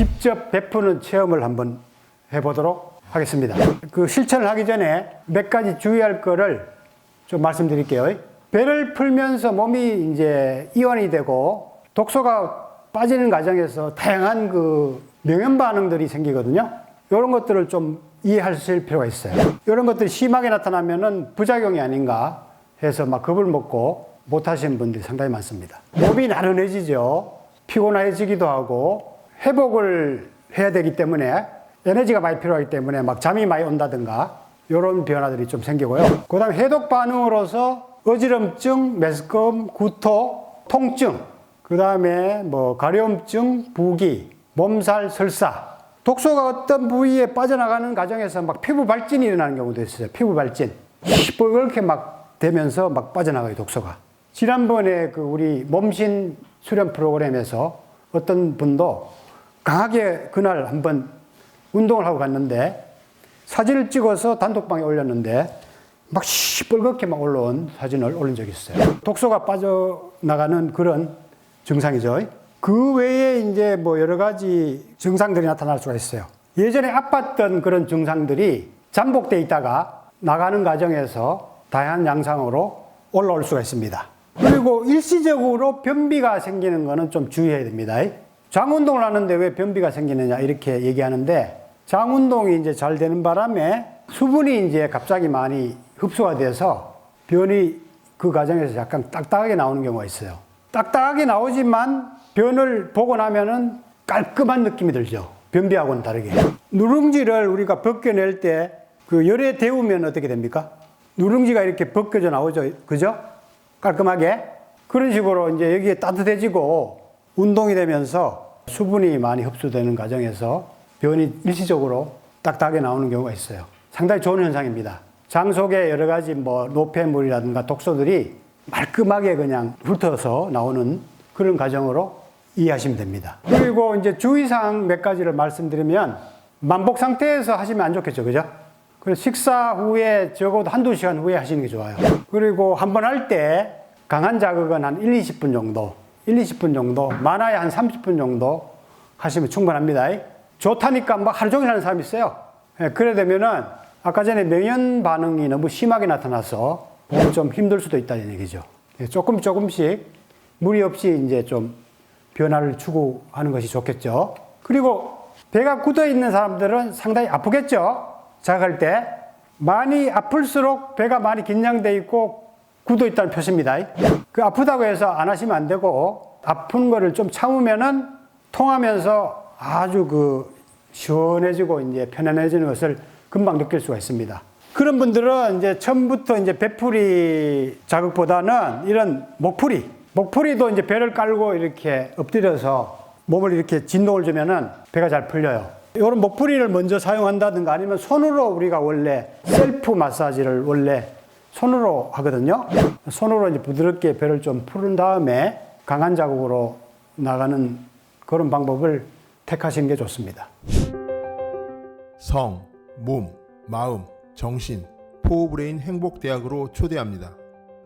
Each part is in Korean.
직접 베푸는 체험을 한번 해보도록 하겠습니다. 그 실천을 하기 전에 몇 가지 주의할 거를 좀 말씀드릴게요. 배를 풀면서 몸이 이제 이완이 되고 독소가 빠지는 과정에서 다양한 그 명현 반응들이 생기거든요. 이런 것들을 좀 이해하실 필요가 있어요. 이런 것들이 심하게 나타나면은 부작용이 아닌가 해서 막 겁을 먹고 못 하시는 분들이 상당히 많습니다. 몸이 나른해지죠. 피곤해지기도 하고 회복을 해야 되기 때문에 에너지가 많이 필요하기 때문에 막 잠이 많이 온다든가 이런 변화들이 좀 생기고요. 그 다음에 해독 반응으로서 어지럼증, 메스꺼움, 구토, 통증, 그 다음에 뭐 가려움증, 부기, 몸살, 설사. 독소가 어떤 부위에 빠져나가는 과정에서 막 피부 발진이 일어나는 경우도 있어요. 피부 발진. 시뻘겋게 막 되면서 막 빠져나가요, 독소가. 지난번에 그 우리 몸신 수련 프로그램에서 어떤 분도 강하게 그날 한번 운동을 하고 갔는데 사진을 찍어서 단톡방에 올렸는데 막 시뻘겋게 막 올라온 사진을 올린 적이 있어요. 독소가 빠져나가는 그런 증상이죠. 그 외에 이제 뭐 여러 가지 증상들이 나타날 수가 있어요. 예전에 아팠던 그런 증상들이 잠복돼 있다가 나가는 과정에서 다양한 양상으로 올라올 수가 있습니다. 그리고 일시적으로 변비가 생기는 거는 좀 주의해야 됩니다. 장 운동을 하는데 왜 변비가 생기느냐 이렇게 얘기하는데 장 운동이 이제 잘 되는 바람에 수분이 이제 갑자기 많이 흡수가 돼서 변이 그 과정에서 약간 딱딱하게 나오는 경우가 있어요. 딱딱하게 나오지만 변을 보고 나면은 깔끔한 느낌이 들죠. 변비하고는 다르게. 누룽지를 우리가 벗겨낼 때 그 열에 데우면 어떻게 됩니까? 누룽지가 이렇게 벗겨져 나오죠. 그죠? 깔끔하게. 그런 식으로 이제 여기에 따뜻해지고 운동이 되면서 수분이 많이 흡수되는 과정에서 변이 일시적으로 딱딱하게 나오는 경우가 있어요. 상당히 좋은 현상입니다. 장 속에 여러 가지 뭐 노폐물이라든가 독소들이 말끔하게 그냥 훑어서 나오는 그런 과정으로 이해하시면 됩니다. 그리고 이제 주의사항 몇 가지를 말씀드리면 만복 상태에서 하시면 안 좋겠죠. 그죠? 그래서 식사 후에 적어도 한두 시간 후에 하시는 게 좋아요. 그리고 한번 할 때 강한 자극은 한 1-20분 정도, 1-20분 정도, 많아야 한 30분 정도 하시면 충분합니다. 좋다니까 막 하루 종일 하는 사람이 있어요. 그래 되면은 아까 전에 명현 반응이 너무 심하게 나타나서 좀 힘들 수도 있다는 얘기죠. 조금씩 무리 없이 이제 좀 변화를 추구하는 것이 좋겠죠. 그리고 배가 굳어 있는 사람들은 상당히 아프겠죠. 자극할 때 많이 아플수록 배가 많이 긴장돼 있고 굳어 있다는 표시입니다. 그 아프다고 해서 안 하시면 안 되고 아픈 거를 좀 참으면은 통하면서 아주 그 시원해지고 이제 편안해지는 것을 금방 느낄 수가 있습니다. 그런 분들은 이제 처음부터 이제 배풀이 자극보다는 이런 목풀이도 이제 배를 깔고 이렇게 엎드려서 몸을 이렇게 진동을 주면은 배가 잘 풀려요. 이런 목풀이를 먼저 사용한다든가 아니면 손으로 우리가 원래 셀프 마사지를 원래 손으로 하거든요. 손으로 이제 부드럽게 배를 좀 푸른 다음에 강한 자극으로 나가는 그런 방법을 택하시는 게 좋습니다. 성, 몸, 마음, 정신, 포브레인 행복대학으로 초대합니다.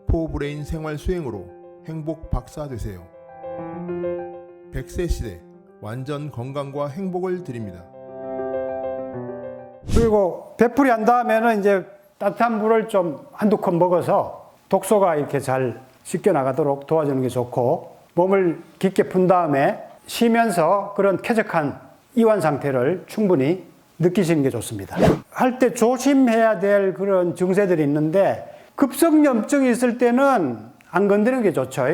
포브레인 생활 수행으로 행복 박사 되세요. 100세 시대 완전 건강과 행복을 드립니다. 그리고 배풀이 한 다음에는 이제 따뜻한 물을 좀 한두 컵 먹어서 독소가 이렇게 잘 씻겨 나가도록 도와주는 게 좋고 몸을 깊게 푼 다음에 쉬면서 그런 쾌적한 이완 상태를 충분히 느끼시는 게 좋습니다. 할 때 조심해야 될 그런 증세들이 있는데 급성염증이 있을 때는 안 건드리는 게 좋죠.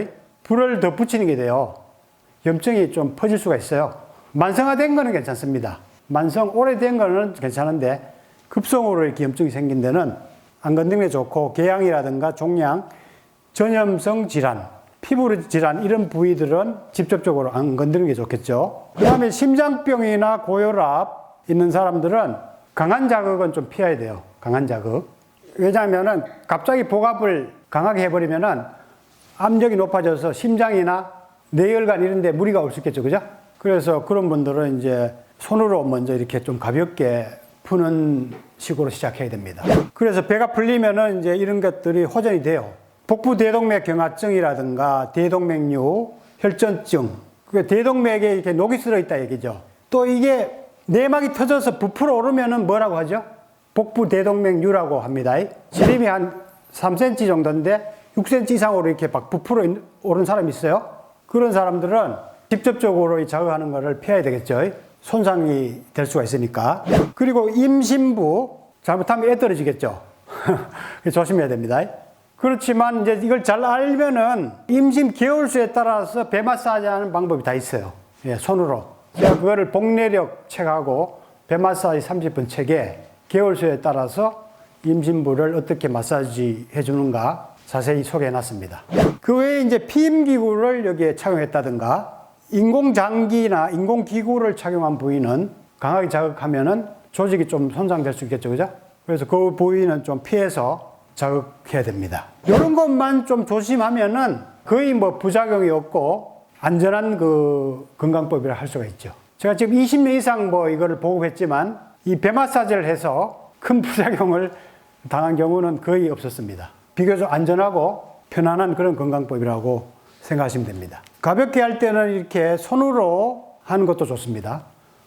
불을 더 붙이는 게 돼요. 염증이 좀 퍼질 수가 있어요. 만성화된 거는 괜찮습니다. 오래된 거는 괜찮은데 급성으로 이렇게 염증이 생긴 데는 안 건드리는 게 좋고 궤양이라든가 종양, 전염성 질환, 피부 질환 이런 부위들은 직접적으로 안 건드리는 게 좋겠죠. 그 다음에 심장병이나 고혈압 있는 사람들은 강한 자극은 좀 피해야 돼요. 강한 자극. 왜냐하면은 갑자기 복압을 강하게 해버리면은 압력이 높아져서 심장이나 뇌혈관 이런 데 무리가 올 수 있겠죠. 그죠? 그래서 그런 분들은 이제 손으로 먼저 이렇게 좀 가볍게 푸는 식으로 시작해야 됩니다. 그래서 배가 풀리면은 이제 이런 것들이 호전이 돼요. 복부 대동맥 경화증이라든가 대동맥류, 혈전증, 그 대동맥에 이렇게 녹이 쓸어 있다 얘기죠. 또 이게 내막이 터져서 부풀어 오르면은 뭐라고 하죠? 복부대동맥류라고 합니다. 지름이 한 3cm 정도인데 6cm 이상으로 이렇게 막 부풀어 오른 사람이 있어요. 그런 사람들은 직접적으로 자극하는 것을 피해야 되겠죠. 손상이 될 수가 있으니까. 그리고 임신부, 잘못하면 애 떨어지겠죠. 조심해야 됩니다. 그렇지만 이제 이걸 잘 알면은 임신 개월수에 따라서 배 마사지 하는 방법이 다 있어요. 예, 손으로. 제가 그거를 복내력 책하고 배 마사지 30분 책에 개월수에 따라서 임신부를 어떻게 마사지 해주는가 자세히 소개해 놨습니다. 그 외에 이제 피임기구를 여기에 착용했다든가 인공장기나 인공기구를 착용한 부위는 강하게 자극하면은 조직이 좀 손상될 수 있겠죠. 그죠? 그래서 그 부위는 좀 피해서 자극해야 됩니다. 이런 것만 좀 조심하면은 거의 뭐 부작용이 없고 안전한 그 건강법이라 할 수가 있죠. 제가 지금 20년 이상 뭐 이거를 보급했지만 이 배 마사지를 해서 큰 부작용을 당한 경우는 거의 없었습니다. 비교적 안전하고 편안한 그런 건강법이라고 생각하시면 됩니다. 가볍게 할 때는 이렇게 손으로 하는 것도 좋습니다.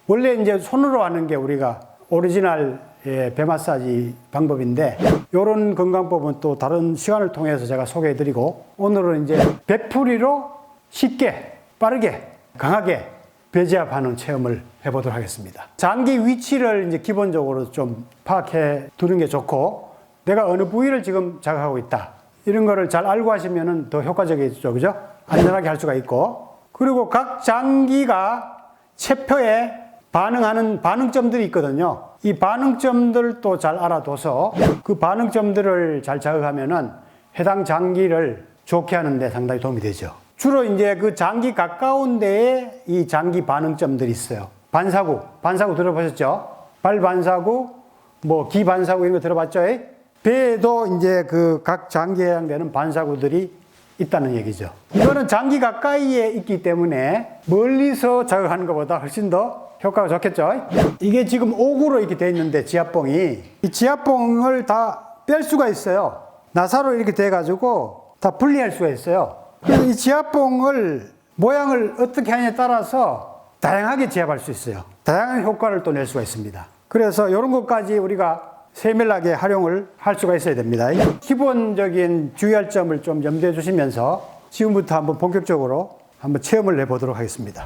원래 이제 손으로 하는 게 우리가 오리지널 배 마사지 방법인데 이런 건강법은 또 다른 시간을 통해서 제가 소개해드리고 오늘은 이제 배풀이로 쉽게 빠르게 강하게 배제압하는 체험을 해보도록 하겠습니다. 장기 위치를 이제 기본적으로 좀 파악해 두는 게 좋고 내가 어느 부위를 지금 자극하고 있다 이런 거를 잘 알고 하시면은 더 효과적이죠. 그죠? 안전하게 할 수가 있고 그리고 각 장기가 체표에 반응하는 반응점들이 있거든요. 이 반응점들도 잘 알아둬서 그 반응점들을 잘 자극하면은 해당 장기를 좋게 하는데 상당히 도움이 되죠. 주로 이제 그 장기 가까운 데에 이 장기 반응점들이 있어요. 반사구 들어보셨죠? 발 반사구, 뭐 기 반사구 이런 거 들어봤죠? 배에도 이제 그 각 장기에 해당되는 반사구들이 있다는 얘기죠. 이거는 장기 가까이에 있기 때문에 멀리서 자극하는 것보다 훨씬 더 효과가 좋겠죠. 이게 지금 옥으로 이렇게 되어 있는데 지압봉이 이 지압봉을 다 뺄 수가 있어요. 나사로 이렇게 돼 가지고 다 분리할 수가 있어요. 그래서 이 지압봉을 모양을 어떻게 하냐에 따라서 다양하게 지압할 수 있어요. 다양한 효과를 또 낼 수가 있습니다. 그래서 이런 것까지 우리가 세밀하게 활용을 할 수가 있어야 됩니다. 기본적인 주의할 점을 좀 염두해 주시면서 지금부터 한번 본격적으로 한번 체험을 해보도록 하겠습니다.